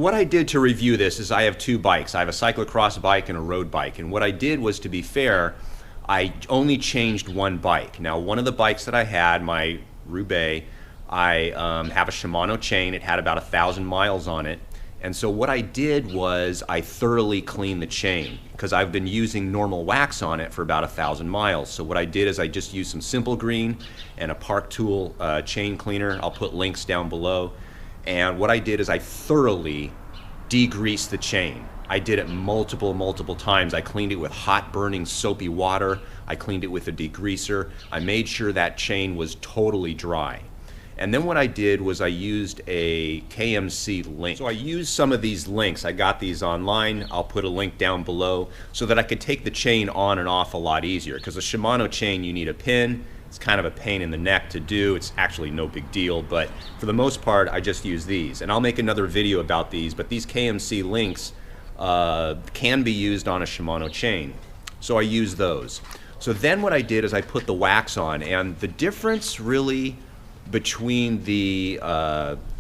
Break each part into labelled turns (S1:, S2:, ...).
S1: what I did to review this is I have two bikes. I have a cyclocross bike and a road bike. And what I did was, to be fair, I only changed one bike. Now, one of the bikes that I had, my Roubaix, I have a Shimano chain. It had about 1,000 miles on it. And so what I did was I thoroughly cleaned the chain because I've been using normal wax on it for about 1,000 miles. So what I did is I just used some Simple Green and a Park Tool chain cleaner. I'll put links down below. And what I did is I thoroughly degreased the chain. I did it multiple times. I cleaned it with hot burning soapy water. I cleaned it with a degreaser. I made sure that chain was totally dry. And then what I did was I used a KMC link. So I used some of these links. I got these online. I'll put a link down below so that I could take the chain on and off a lot easier. Because a Shimano chain, you need a pin. It's kind of a pain in the neck to do. It's actually no big deal, but for the most part, I just use these. And I'll make another video about these, but these KMC links can be used on a Shimano chain. So I use those. So then what I did is I put the wax on, and the difference really between the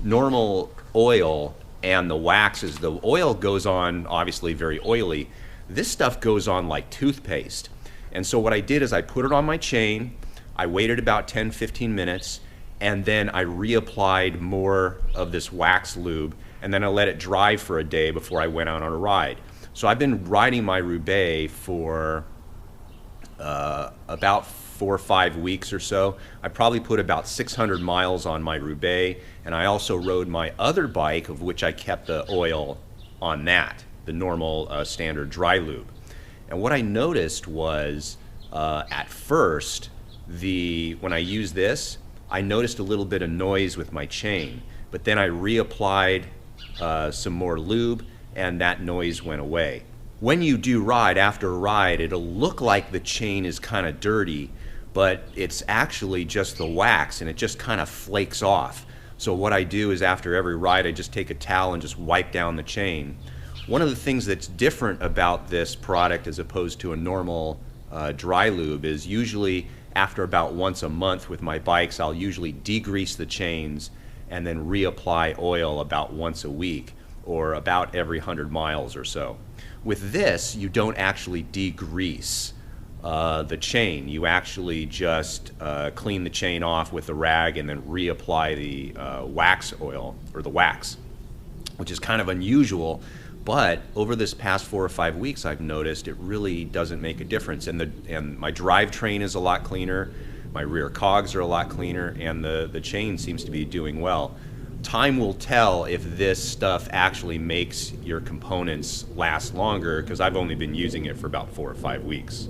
S1: normal oil and the wax is the oil goes on obviously very oily. This stuff goes on like toothpaste. And so what I did is I put it on my chain, I waited about 10-15 minutes, and then I reapplied more of this wax lube, and then I let it dry for a day before I went out on a ride. So I've been riding my Roubaix for about 4 or 5 weeks or so. I probably put about 600 miles on my Roubaix, and I also rode my other bike, of which I kept the oil on that, the normal standard dry lube. And what I noticed was at first, when I used this, I noticed a little bit of noise with my chain, but then I reapplied some more lube and that noise went away. When you do ride, after a ride, it'll look like the chain is kind of dirty, but it's actually just the wax and it just kind of flakes off. So what I do is after every ride, I just take a towel and just wipe down the chain. One of the things that's different about this product as opposed to a normal dry lube is usually after about once a month with my bikes, I'll usually degrease the chains and then reapply oil about once a week or about every 100 miles or so. With this, you don't actually degrease the chain. You actually just clean the chain off with a rag and then reapply the wax oil, or the wax, which is kind of unusual. But over this past 4 or 5 weeks, I've noticed it really doesn't make a difference. And my drivetrain is a lot cleaner, my rear cogs are a lot cleaner, and the chain seems to be doing well. Time will tell if this stuff actually makes your components last longer, because I've only been using it for about 4 or 5 weeks.